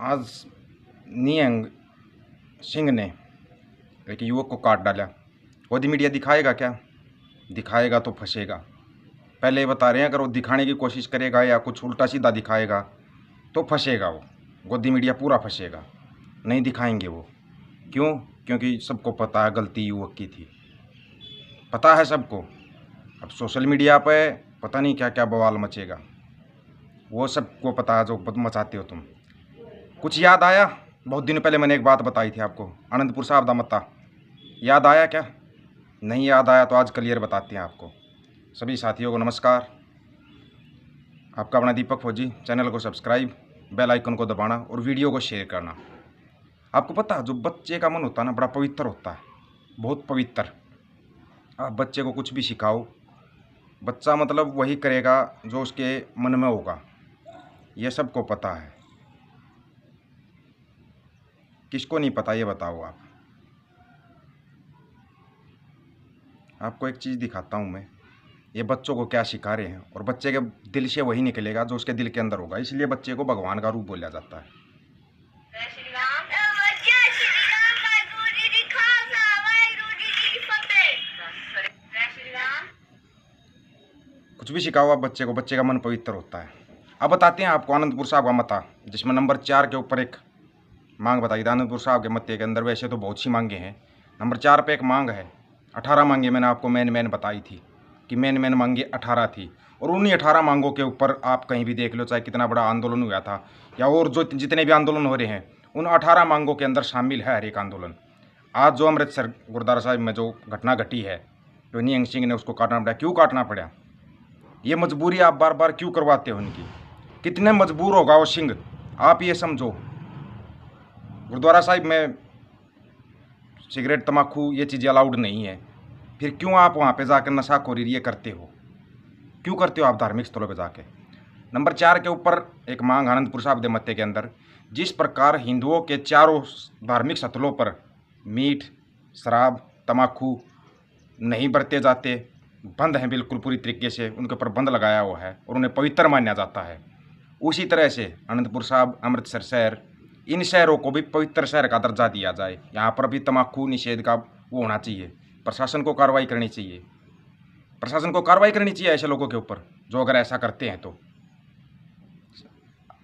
आज नियंग सिंह ने एक युवक को काट डाला। गोदी मीडिया दिखाएगा क्या? दिखाएगा तो फंसेगा। पहले ये बता रहे हैं, अगर वो दिखाने की कोशिश करेगा या कुछ उल्टा सीधा दिखाएगा तो फंसेगा वो। गोदी मीडिया पूरा फंसेगा, नहीं दिखाएंगे वो। क्यों? क्योंकि सबको पता है गलती युवक की थी, पता है सबको। अब सोशल मीडिया पे पता नहीं क्या क्या बवाल मचेगा, वो सबको पता है जो मचाते हो तुम। कुछ याद आया? बहुत दिन पहले मैंने एक बात बताई थी आपको, आनंदपुर साहब दा मत्ता। याद आया क्या? नहीं याद आया तो आज क्लियर बताते हैं आपको। सभी साथियों को नमस्कार। आपका अपना दीपक फौजी। चैनल को सब्सक्राइब, बेल आइकन को दबाना और वीडियो को शेयर करना। आपको पता है जो बच्चे का मन होता है ना, बड़ा पवित्र होता है, बहुत पवित्र। आप बच्चे को कुछ भी सिखाओ, बच्चा मतलब वही करेगा जो उसके मन में होगा, ये सबको पता है। किसको नहीं पता ये बताओ आप। आपको एक चीज़ दिखाता हूँ मैं, ये बच्चों को क्या सिखा रहे हैं, और बच्चे के दिल से वही निकलेगा जो उसके दिल के अंदर होगा। इसलिए बच्चे को भगवान का रूप बोला जाता है। कुछ भी सिखाओ आप बच्चे को, बच्चे का मन पवित्र होता है। अब बताते हैं आपको आनंदपुर साहब का मता, जिसमें नंबर 4 के ऊपर एक मांग बताई थी। आनंदपुर साहब के मत्ते के अंदर वैसे तो बहुत सी मांगे हैं, नंबर 4 पे एक मांग है। 18 मांगे मैंने आपको मेन बताई थी कि मेन मांगे 18 थी। और उन्हीं 18 मांगों के ऊपर आप कहीं भी देख लो, चाहे कितना बड़ा आंदोलन हुआ था या और जो जितने भी आंदोलन हो रहे हैं, उन 18 मांगों के अंदर शामिल है हर एक आंदोलन। आज जो अमृतसर गुरुद्वारा साहिब में जो घटना घटी है, तो निहंग सिंह ने उसको काटना पड़ा। क्यों काटना पड़ा? ये मजबूरी आप बार बार क्यों करवाते हो उनकी? कितने मजबूर होगा वो सिंह, आप ये समझो। गुरुद्वारा साहिब में सिगरेट, तम्बाकू ये चीज़ें अलाउड नहीं है, फिर क्यों आप वहाँ पे जाकर नशाखोरी ये करते हो? क्यों करते हो आप धार्मिक स्थलों पे जाके? नंबर 4 के ऊपर एक मांग आनंदपुर साहब दे मत्ते के अंदर, जिस प्रकार हिंदुओं के चारों धार्मिक स्थलों पर मीट, शराब, तम्बाकू नहीं बरते जाते, बंद हैं बिल्कुल पूरी तरीके से, उनके ऊपर बंद लगाया हुआ है और उन्हें पवित्र माना जाता है। उसी तरह से आनंदपुर साहब, अमृतसर शहर, इन शहरों को भी पवित्र शहर का दर्जा दिया जाए। यहाँ पर भी तम्बाकू निषेध का वो होना चाहिए। प्रशासन को कार्रवाई करनी चाहिए, प्रशासन को कार्रवाई करनी चाहिए ऐसे लोगों के ऊपर जो अगर ऐसा करते हैं तो।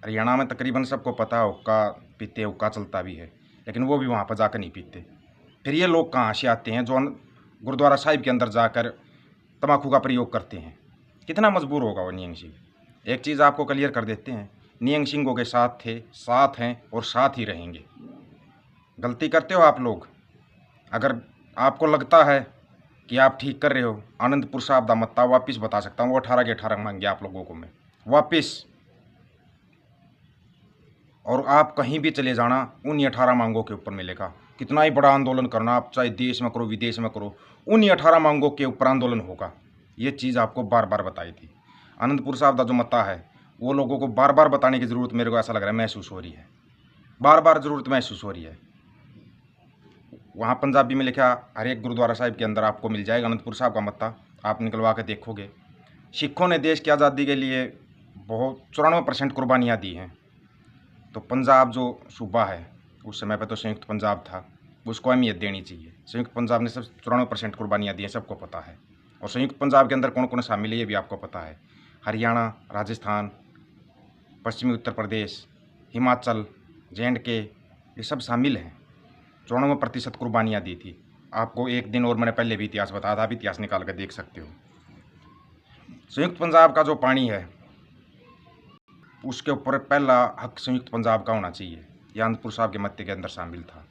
हरियाणा में तकरीबन सबको पता है हुक्का पीते, हुक्का चलता भी है, लेकिन वो भी वहाँ पर जाकर नहीं पीते। फिर ये लोग कहाँ से आते हैं जो गुरुद्वारा साहिब के अंदर जाकर तम्बाकू का प्रयोग करते हैं? कितना मजबूर होगा वो निहंग सिंह। एक चीज़ आपको क्लियर कर देते हैं, निहंग सिंहों के साथ थे, साथ हैं और साथ ही रहेंगे। गलती करते हो आप लोग। अगर आपको लगता है कि आप ठीक कर रहे हो, आनंदपुर साहब दा मत्ता वापिस बता सकता हूँ, वो 18 के 18 मांगे आप लोगों को मैं वापिस। और आप कहीं भी चले जाना, उन 18 मांगों के ऊपर मिलेगा। कितना ही बड़ा आंदोलन करना आप, चाहे देश में करो विदेश में करो, उन 18 मांगों के ऊपर आंदोलन होगा। ये चीज़ आपको बार बार बताई थी। आनंदपुर साहब का जो मत्ता है, वो लोगों को बार बार बताने की ज़रूरत मेरे को ऐसा लग रहा है महसूस हो रही है, बार बार ज़रूरत महसूस हो रही है। वहाँ पंजाबी में लिखा हर एक गुरुद्वारा साहिब के अंदर आपको मिल जाएगा आनंदपुर साहब का मत्ता, आप निकलवा के देखोगे। सिखों ने देश की आज़ादी के लिए बहुत 94% कुर्बानियाँ दी हैं। तो पंजाब जो सूबा है, उस समय पे तो संयुक्त पंजाब था, उसको अहमियत देनी चाहिए। संयुक्त पंजाब ने सब 94% कुर्बानियाँ दी हैं, सबको पता है। और संयुक्त पंजाब के अंदर कौन कौन शामिल है ये भी आपको पता है। हरियाणा, राजस्थान, पश्चिमी उत्तर प्रदेश, हिमाचल, JNK, ये सब शामिल हैं। 94% कुर्बानियाँ दी थी। आपको एक दिन और मैंने पहले भी इतिहास बताया था, आप इतिहास निकाल कर देख सकते हो। संयुक्त पंजाब का जो पानी है, उसके ऊपर पहला हक संयुक्त पंजाब का होना चाहिए। ये आनंदपुर साहब के मत्ते के अंदर शामिल था,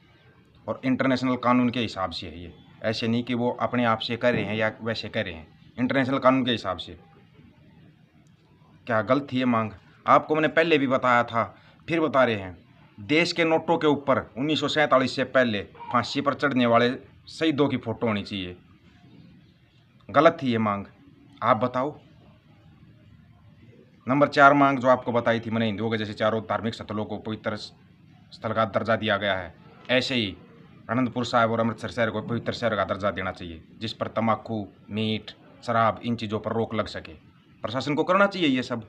और इंटरनेशनल कानून के हिसाब से है ये। ऐसे नहीं कि वो अपने आप से कर रहे हैं या वैसे कर रहे हैं, इंटरनेशनल कानून के हिसाब से। क्या गलत थी ये मांग? आपको मैंने पहले भी बताया था, फिर बता रहे हैं। देश के नोटों के ऊपर 1947 से पहले फांसी पर चढ़ने वाले शहीदों की फ़ोटो होनी चाहिए। गलत थी ये मांग, आप बताओ। नंबर 4 मांग जो आपको बताई थी मैंने, हिंदुओं के जैसे चारों धार्मिक स्थलों को पवित्र स्थल का दर्जा दिया गया है, ऐसे ही आनंदपुर साहिब और अमृतसर शहर को पवित्र शहर का दर्जा देना चाहिए, जिस पर तम्बाकू, मीट, शराब, इन चीज़ों पर रोक लग सके। प्रशासन को करना चाहिए ये सब।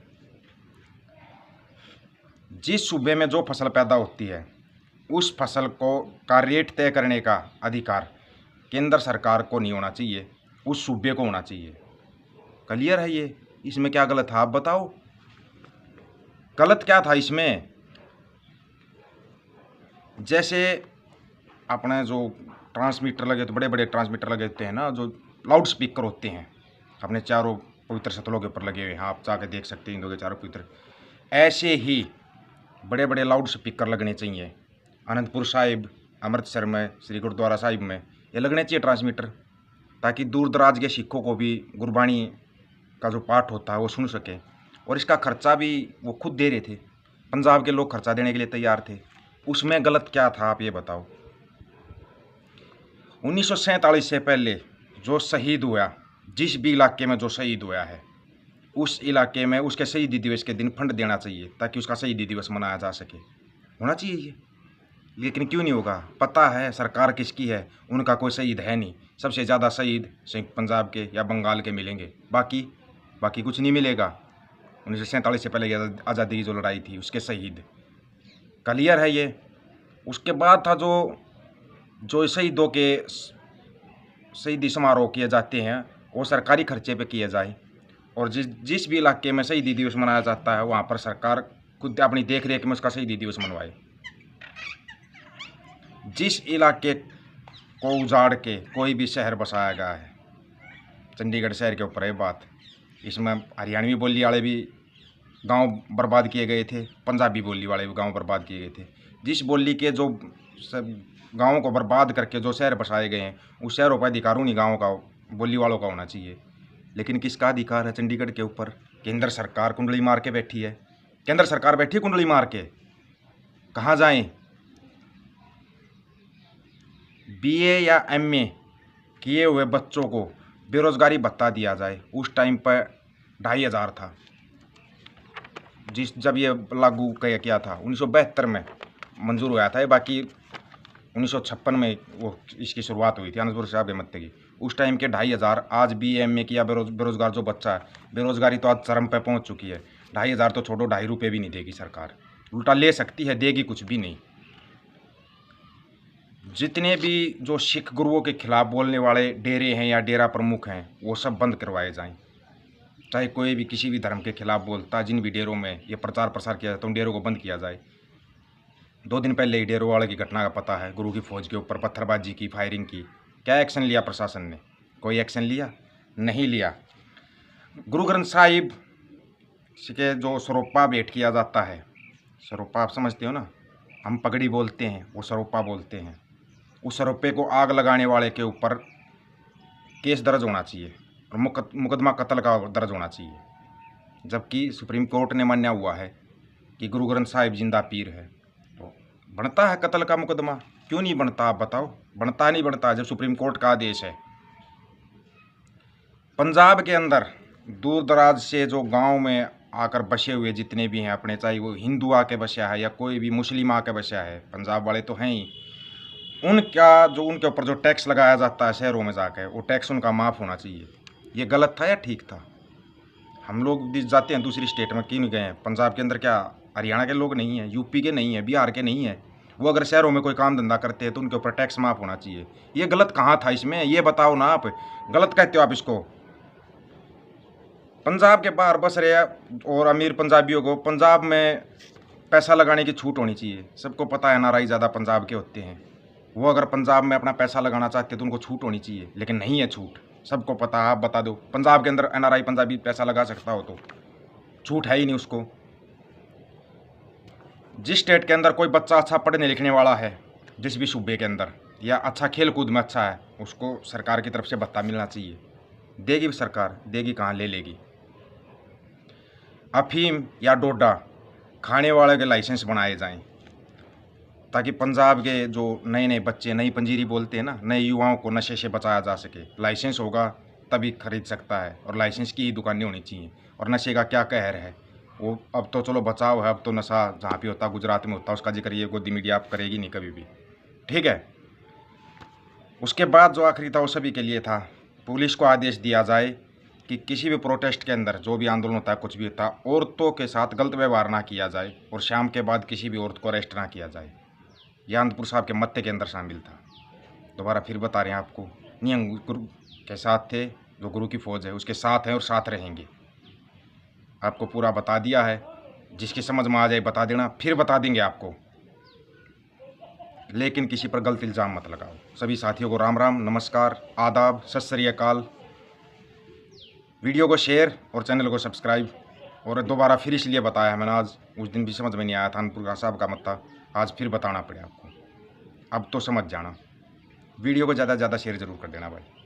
जिस सूबे में जो फसल पैदा होती है उस फसल को का रेट तय करने का अधिकार केंद्र सरकार को नहीं होना चाहिए, उस सूबे को होना चाहिए। क्लियर है ये? इसमें क्या गलत है आप बताओ, गलत क्या था इसमें? जैसे अपने जो ट्रांसमीटर लगे तो बड़े बड़े ट्रांसमीटर लगे होते हैं ना, जो लाउड स्पीकर होते हैं अपने चारों पवित्र स्थलों के ऊपर लगे हुए हैं, आप जाके देख सकते हैं हिंदुओं के चारों पवित्र, ऐसे ही बड़े बड़े लाउड स्पीकर लगने चाहिए अनंतपुर साहिब, अमृतसर में, श्री गुरुद्वारा साहिब में, ये लगने चाहिए ट्रांसमीटर, ताकि दूर दराज के सिखों को भी गुरबाणी का जो पाठ होता है वो सुन सके। और इसका खर्चा भी वो खुद दे रहे थे, पंजाब के लोग खर्चा देने के लिए तैयार थे। उसमें गलत क्या था आप ये बताओ? 1947 से पहले जो शहीद हुआ, जिस भी इलाके में जो शहीद हुआ है, उस इलाके में उसके शहीदी दिवस के दिन फंड देना चाहिए ताकि उसका शहीदी दिवस मनाया जा सके। होना चाहिए ये, लेकिन क्यों नहीं होगा? पता है सरकार किसकी है, उनका कोई शहीद है नहीं। सबसे ज़्यादा शहीद संयुक्त पंजाब के या बंगाल के मिलेंगे, बाकी कुछ नहीं मिलेगा। 1947 से पहले आज़ादी की जो लड़ाई थी उसके शहीद। क्लियर है ये? उसके बाद था जो शहीदों के शहीदी समारोह किए जाते हैं वो सरकारी खर्चे पे किए जाए, और जिस भी इलाके में शहीदी दिवस मनाया जाता है वहाँ पर सरकार खुद अपनी देख रेख में उसका शहीदी दिवस मनवाए। जिस इलाके को उजाड़ के कोई भी शहर बसाया गया है, चंडीगढ़ शहर के ऊपर है बात, इसमें हरियाणवी बोली वाले भी गांव बर्बाद किए गए थे, पंजाबी बोली वाले भी गांव बर्बाद किए गए थे। जिस बोली के जो सब गाँवों को बर्बाद करके जो शहर बसाए गए हैं उस शहरों का अधिकार उन्हीं गाँवों का, बोली वालों का होना चाहिए। लेकिन किसका अधिकार है चंडीगढ़ के ऊपर? केंद्र सरकार कुंडली मार के बैठी है, केंद्र सरकार बैठी है कुंडली मार के। कहाँ जाएं? बीए या एमए किए हुए बच्चों को बेरोजगारी भत्ता दिया जाए। उस टाइम पर 2500 था, जब ये लागू किया था 1972 में मंजूर हुआ था, बाकी 1956 में वो इसकी शुरुआत हुई थी अनंतपुर साहिब मत्ते की। उस टाइम के 2500 आज भी एमए किया बेरोजगार जो बच्चा है, बेरोजगारी तो आज चरम पे पहुंच चुकी है। 2500 तो छोड़ो, 2.5 रुपये भी नहीं देगी सरकार, उल्टा ले सकती है, देगी कुछ भी नहीं। जितने भी जो सिख गुरुओं के खिलाफ बोलने वाले डेरे हैं या डेरा प्रमुख हैं वो सब बंद करवाए जाएं। चाहे कोई भी किसी भी धर्म के खिलाफ बोलता है, जिन भी डेरों में ये प्रचार प्रसार किया जाता है उन डेरों को बंद किया जाए। 2 दिन पहले ही डेरों वाले की घटना का पता है, गुरु की फौज के ऊपर पत्थरबाजी की, फायरिंग की। क्या एक्शन लिया प्रशासन ने? कोई एक्शन लिया? नहीं लिया। गुरु ग्रंथ साहिब के जो सरोपा भेंट किया जाता है, सरोपा आप समझते हो ना, हम पगड़ी बोलते हैं, वो सरोपा बोलते हैं। उस सरोपे को आग लगाने वाले के ऊपर केस दर्ज होना चाहिए और मुकदमा कत्ल का दर्ज होना चाहिए। जबकि सुप्रीम कोर्ट ने मान्या हुआ है कि गुरु ग्रंथ साहिब जिंदा पीर है, तो बनता है कत्ल का मुकदमा। क्यों नहीं बनता आप बताओ? बनता नहीं बनता जब सुप्रीम कोर्ट का आदेश है। पंजाब के अंदर दूर दराज से जो गांव में आकर बसे हुए जितने भी हैं अपने, चाहे वो हिंदू आके बसा है या कोई भी मुस्लिम आके बसा है, पंजाब वाले तो हैं ही, उनका जो उनके ऊपर जो टैक्स लगाया जाता है शहरों में जाकर, वो टैक्स उनका माफ़ होना चाहिए। ये गलत था या ठीक था? हम लोग जाते हैं दूसरी स्टेट में, क्यों नहीं गए हैं? पंजाब के अंदर क्या हरियाणा के लोग नहीं हैं, यूपी के नहीं हैं, बिहार के नहीं हैं? वो अगर शहरों में कोई काम धंधा करते हैं तो उनके ऊपर टैक्स माफ़ होना चाहिए। ये गलत कहाँ था इसमें? ये बताओ ना आप, गलत कहते हो आप इसको। पंजाब के बाहर बस रहे और अमीर पंजाबियों को पंजाब में पैसा लगाने की छूट होनी चाहिए। सबको पता है एनआरआई ज़्यादा पंजाब के होते हैं, वो अगर पंजाब में अपना पैसा लगाना चाहते हैं तो उनको छूट होनी चाहिए, लेकिन नहीं है छूट। सबको पता है, आप बता दो पंजाब के अंदर एनआरआई पंजाबी पैसा लगा सकता हो तो छूट है ही नहीं उसको। जिस स्टेट के अंदर कोई बच्चा अच्छा पढ़ने लिखने वाला है, जिस भी सूबे के अंदर, या अच्छा खेल कूद में अच्छा है, उसको सरकार की तरफ से भत्ता मिलना चाहिए। देगी सरकार? देगी कहाँ, ले लेगी। अफीम या डोडा खाने वाले के लाइसेंस बनाए जाएं ताकि पंजाब के जो नए नए बच्चे नई पंजीरी बोलते हैं ना, नए युवाओं को नशे से बचाया जा सके। लाइसेंस होगा तभी खरीद सकता है, और लाइसेंस की ही दुकानें होनी चाहिए। और नशे का क्या कहर है वो, अब तो चलो बचाव है, अब तो नशा जहाँ भी होता गुजरात में होता, उसका जिक्र ये गोदी मीडिया आप करेगी नहीं कभी भी, ठीक है। उसके बाद जो आखिरी था वो सभी के लिए था, पुलिस को आदेश दिया जाए कि किसी भी प्रोटेस्ट के अंदर जो भी आंदोलन होता है, कुछ भी होता है, औरतों के साथ गलत व्यवहार ना किया जाए और शाम के बाद किसी भी औरत को अरेस्ट ना किया जाए। यह आनंदपुर साहब के मत्ते के अंदर शामिल था। दोबारा फिर बता रहे हैं आपको, नियम गुरु के साथ थे, जो गुरु की फौज है उसके साथ हैं और साथ रहेंगे। आपको पूरा बता दिया है, जिसकी समझ में आ जाए बता देना, फिर बता देंगे आपको, लेकिन किसी पर गलत इल्ज़ाम मत लगाओ। सभी साथियों को राम राम, नमस्कार, आदाब, सत श्री अकाल। वीडियो को शेयर और चैनल को सब्सक्राइब। और दोबारा फिर इसलिए बताया है मैंने, आज उस दिन भी समझ में नहीं आया था आनंदपुर साहब का मत्ता, आज फिर बताना पड़े आपको। अब तो समझ जाना। वीडियो को ज़्यादा से ज़्यादा शेयर ज़रूर कर देना भाई।